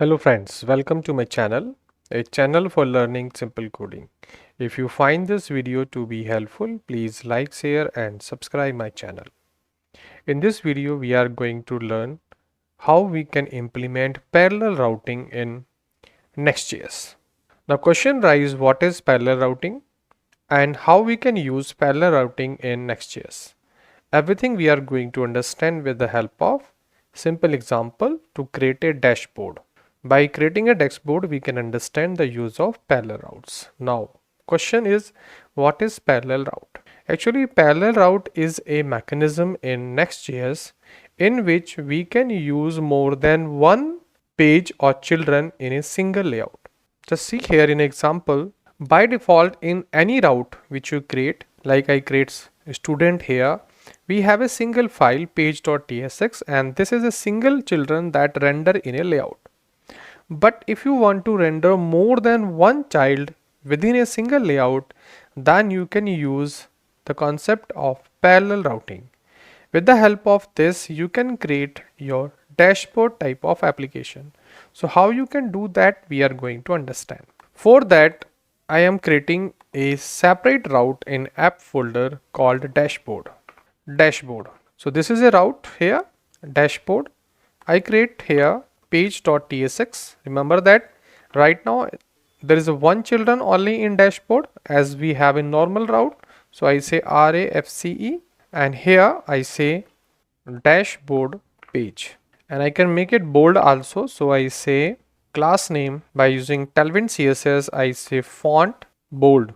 Hello friends, welcome to my channel, a channel for learning simple coding. If you find this video to be helpful, please like, share and subscribe my channel. In this video, we are going to learn how we can implement parallel routing in Next.js. Now question arises, what is parallel routing and how we can use parallel routing in Next.js. Everything we are going to understand with the help of simple example to create a dashboard. By creating a dashboard, we can understand the use of parallel routes. Now, question is, what is parallel route? Actually, parallel route is a mechanism in Next.js in which we can use more than one page or children in a single layout. Just see here in example, by default in any route which you create, like I create student here, we have a single file page.tsx and this is a single children that render in a layout. But if you want to render more than one child within a single layout, then you can use the concept of parallel routing. With the help of this, you can create your dashboard type of application. So how you can do that, we are going to understand. For that, I am creating a separate route in app folder called dashboard. So this is a route here, dashboard. I create here page.tsx. Remember that right now there is a one children only in dashboard as we have a normal route. So I say RAFCE and here I say dashboard page and I can make it bold also. So I say class name by using Tailwind CSS. I say font bold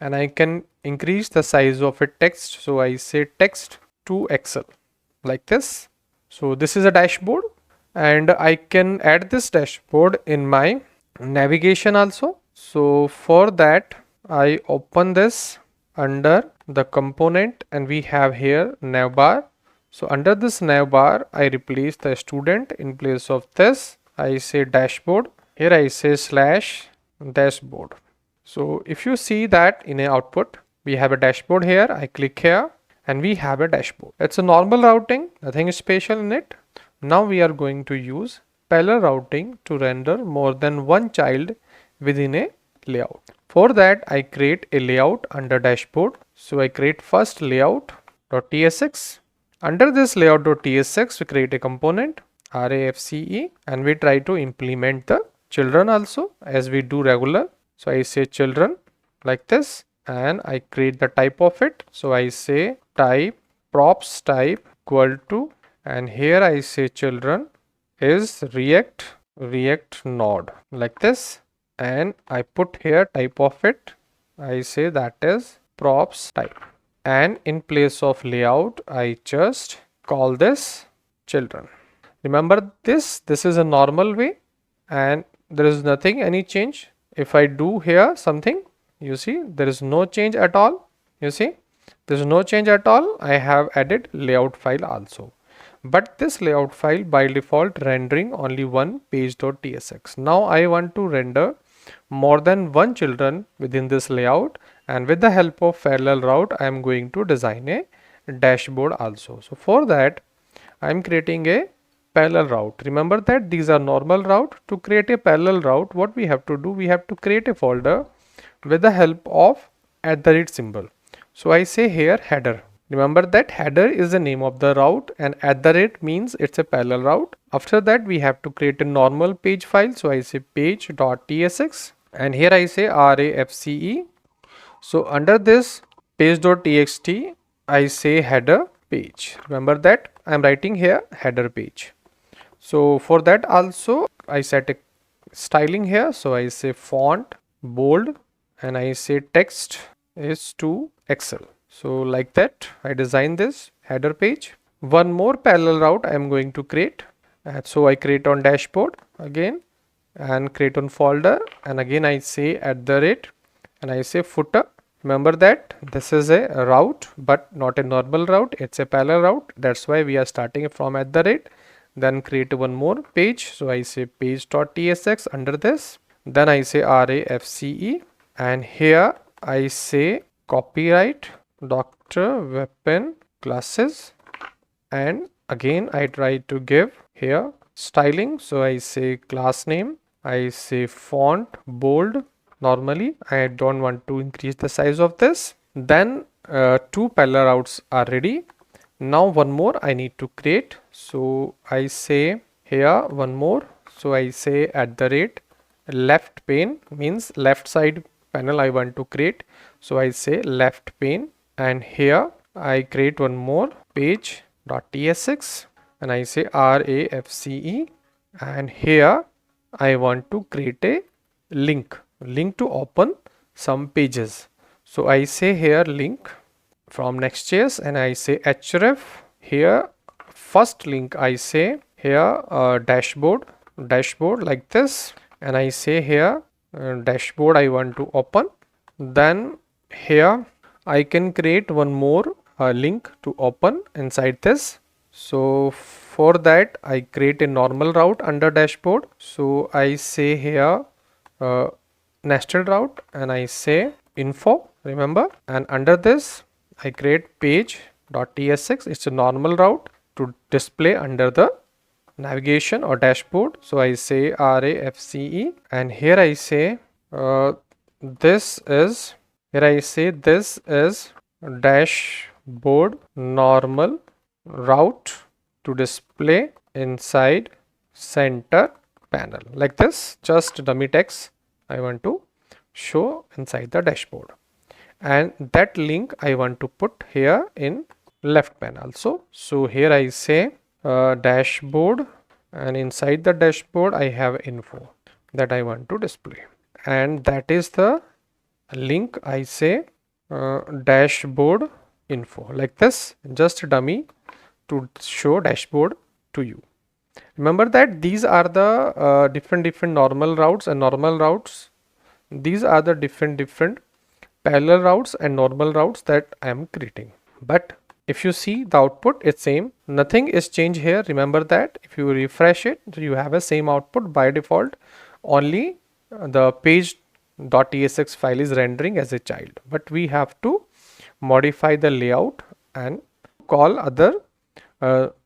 and I can increase the size of a text. So I say text to Excel like this. So this is a dashboard and I can add this dashboard in my navigation also. So for that I open this under the component and we have here navbar. So under this navbar I replace the student. In place of this I say dashboard. Here I say slash dashboard. So if you see that in a output we have a dashboard here. I click here and we have a dashboard. It's a normal routing, nothing special in it. Now we are going to use parallel routing to render more than one child within a layout. For that I create a layout under dashboard. So I create first layout.tsx. Under this layout.tsx we create a component RAFCE and we try to implement the children also as we do regular. So I say children like this and I create the type of it. So I say type props type equal to and here I say children is react node like this and I put here type of it. I say that is props type and in place of layout I just call this children. Remember this is a normal way and there is nothing any change. If I do here something, you see there is no change at all. You see there is no change at all. I have added layout file also. But this layout file by default rendering only one page.tsx. Now I want to render more than one children within this layout and with the help of parallel route I am going to design a dashboard also. So for that I am creating a parallel route. Remember that these are normal route. To create a parallel route, what we have to do, we have to create a folder with the help of @ symbol. So I say here header. Remember that header is the name of the route and @ means it's a parallel route. After that we have to create a normal page file. So I say page.tsx and here I say RAFCE. So under this page.txt I say header page. Remember that I am writing here header page. So for that also I set a styling here. So I say font bold and I say text is to Excel. So like that I design this header page. One more parallel route I am going to create. And so I create on dashboard again and create on folder and again I say @ and I say footer. Remember that this is a route but not a normal route. It's a parallel route. That's why we are starting from @ then create one more page. So I say page.tsx under this. Then I say RAFCE and here I say copyright Dr. Vipin classes and again I try to give here styling. So I say class name, I say font bold. Normally I don't want to increase the size of this. Then two parallel routes are ready. Now one more I need to create. So I say here one more. So I say at the rate left pane, means left side panel I want to create. So I say left pane, and here I create one more page.tsx and I say RAFCE, and here I want to create a link to open some pages. So I say here link from Next.js and I say href. Here first link I say here dashboard like this, and I say here dashboard I want to open. Then here I can create one more link to open inside this. So for that I create a normal route under dashboard. So I say here nested route and I say info, remember, and under this I create page.tsx. It's a normal route to display under the navigation or dashboard. So I say RAFCE, and here I say this is dashboard normal route to display inside center panel, like this. Just dummy text I want to show inside the dashboard, and that link I want to put here in left panel also. So here I say dashboard, and inside the dashboard I have info that I want to display, and that is the link. I say dashboard info, like this, just dummy to show dashboard to you. Remember that these are the different normal routes and normal routes. These are the different parallel routes and normal routes that I am creating. But if you see the output, it's same. Nothing is changed here. Remember that if you refresh it, you have a same output by default. Only the page.tsx file is rendering as a child. But we have to modify the layout and call other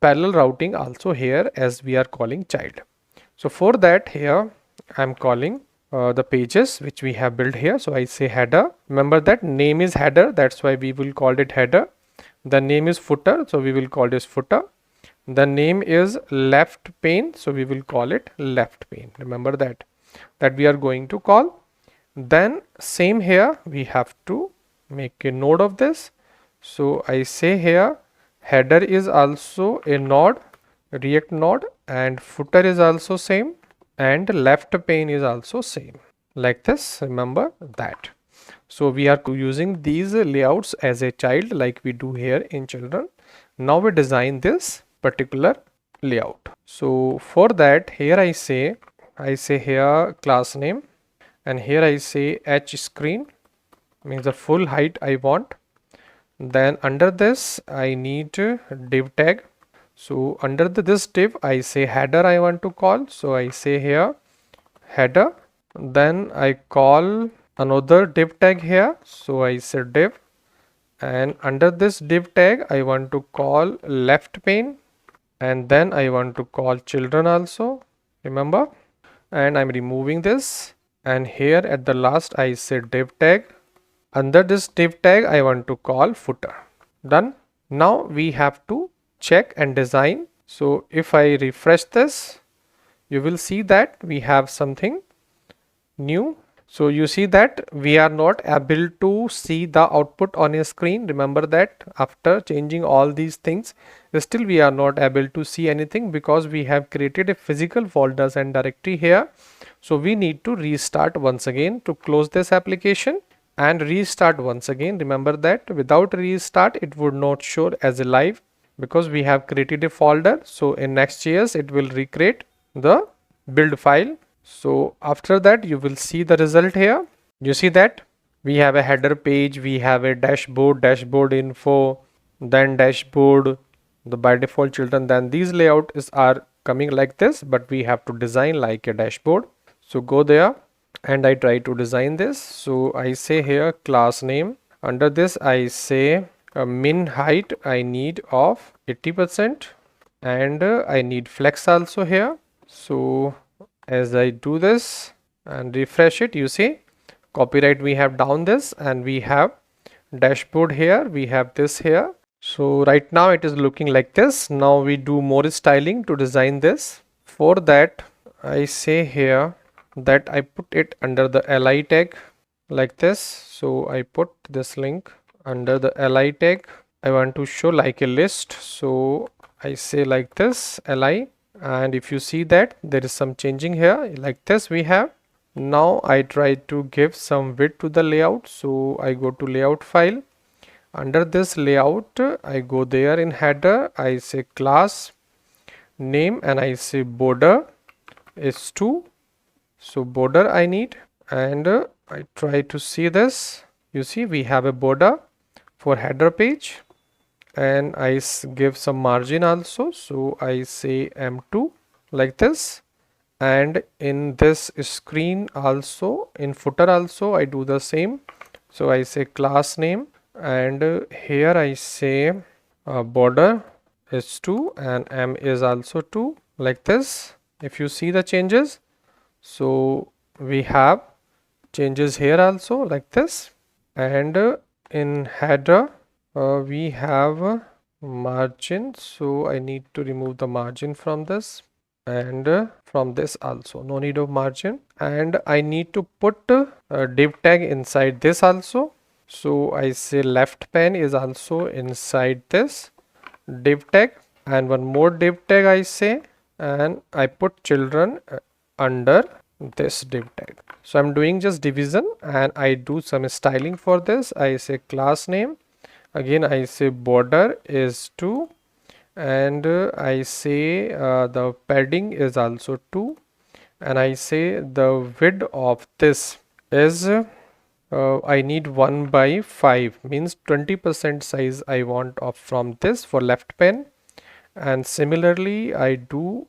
parallel routing also here as we are calling child. So for that here I'm calling the pages which we have built here. So I say header. Remember that name is header, that's why we will call it header. The name is footer, so we will call this footer. The name is left pane, so we will call it left pane. Remember that we are going to call. Then same here we have to make a node of this. So I say here header is also a node, React node, and footer is also same, and left pane is also same, like this. Remember that. So we are using these layouts as a child like we do here in children. Now we design this particular layout. So for that here I say here class name, and here I say h screen, means the full height I want. Then under this I need div tag. So under this div I say header I want to call. So I say here header. Then I call another div tag here. So I say div, and under this div tag I want to call left pane, and then I want to call children also, remember, and I'm removing this. And here at the last I say div tag. Under this div tag I want to call footer. Done. Now we have to check and design. So if I refresh this, you will see that we have something new. So you see that we are not able to see the output on a screen. Remember that after changing all these things, still we are not able to see anything because we have created a physical folders and directory here. So we need to restart once again to close this application and restart once again. Remember that without restart it would not show as a live because we have created a folder. So in Next.js it will recreate the build file. So after that you will see the result here. You see that we have a header page, we have a dashboard info, then dashboard, the by default children, then these layouts are coming like this, but we have to design like a dashboard. So go there and I try to design this. So I say here class name. Under this I say a min height I need of 80%, and I need flex also here. So as I do this and refresh it, you see copyright we have down this, and we have dashboard here, we have this here. So right now it is looking like this. Now we do more styling to design this. For that I say here that I put it under the li tag like this. So I put this link under the li tag. I want to show like a list, so I say like this li, and if you see that there is some changing here like this we have. Now I try to give some width to the layout, so I go to layout file. Under this layout I go there in header, I say class name and I say border is 2. So border I need, and I try to see this. You see we have a border for header page, and I give some margin also, so I say M2 like this. And in this screen also, in footer also I do the same. So I say class name, and here I say border is 2 and M is also 2 like this. If you see the changes, so we have changes here also like this. And in header we have margin, so I need to remove the margin from this, and from this also no need of margin. And I need to put a div tag inside this also, so I say left pen is also inside this div tag, and one more div tag I say, and I put children under this div tag. So I'm doing just division, and I do some styling for this. I say class name, again I say border is 2, and I say the padding is also 2, and I say the width of this is I need 1/5, means 20% size I want of from this for left pen. And similarly I do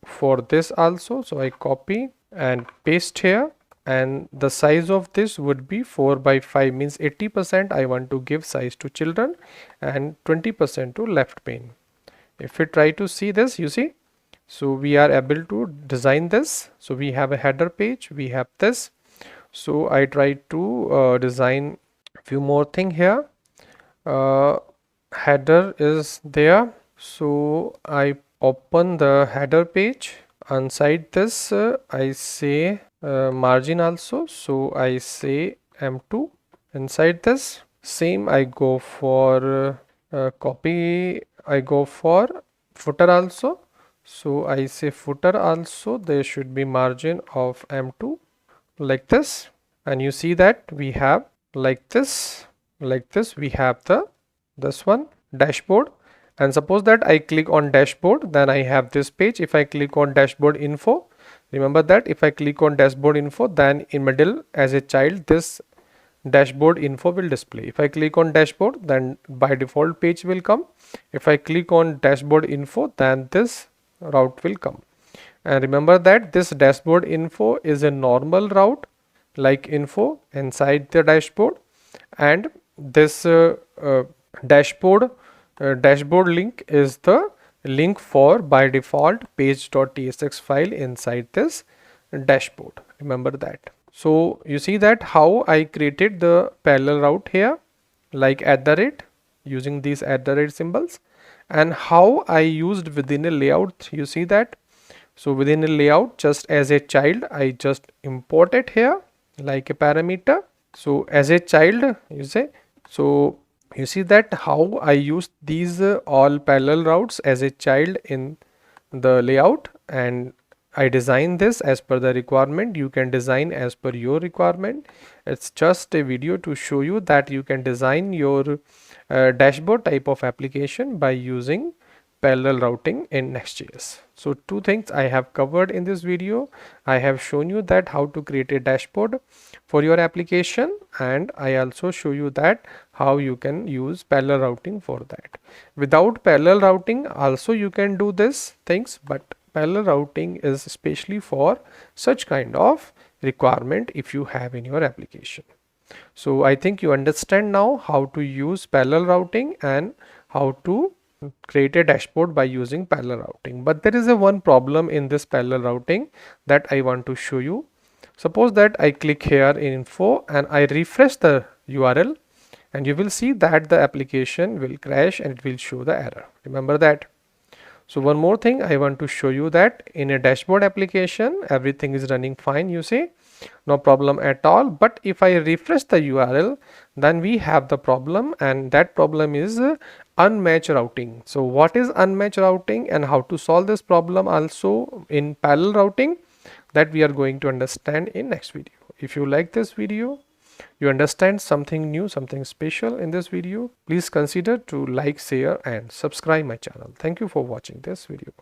for this also, so I copy and paste here, and the size of this would be 4/5, means 80% I want to give size to children and 20% to left pane. If we try to see this, you see, so we are able to design this. So we have a header page, we have this. So I try to design a few more thing here. Header is there, so I open the header page. Inside this I say margin also, so I say M2. Inside this same I go for copy, I go for footer also, so I say footer also there should be margin of M2 like this. And you see that we have like this we have this one dashboard. And suppose that I click on dashboard, then I have this page. If I click on dashboard info, remember that if I click on dashboard info, then in middle as a child this dashboard info will display. If I click on dashboard, then by default page will come. If I click on dashboard info, then this route will come. And remember that this dashboard info is a normal route like info inside the dashboard, and this dashboard link is the link for by default page.tsx file inside this dashboard. Remember that. So you see that how I created the parallel route here, like @ using these @ symbols, and how I used within a layout. You see that. So within a layout, just as a child, I just import it here like a parameter. So as a child, you say, so you see that how I used these all parallel routes as a child in the layout, and I design this as per the requirement. You can design as per your requirement. It's just a video to show you that you can design your dashboard type of application by using parallel routing in Next.js. So two things I have covered in this video. I have shown you that how to create a dashboard for your application, and I also show you that how you can use parallel routing for that. Without parallel routing also you can do this things, but parallel routing is especially for such kind of requirement if you have in your application. So I think you understand now how to use parallel routing and how to create a dashboard by using parallel routing. But there is a one problem in this parallel routing that I want to show you. Suppose that I click here in info and I refresh the URL, and you will see that the application will crash and it will show the error. Remember that. So one more thing I want to show you, that in a dashboard application everything is running fine, you see, no problem at all. But if I refresh the URL, then we have the problem, and that problem is unmatched routing. So what is unmatched routing and how to solve this problem also in parallel routing, that we are going to understand in next video. If you like this video, you understand something new, something special in this video, please consider to like, share and subscribe my channel. Thank you for watching this video.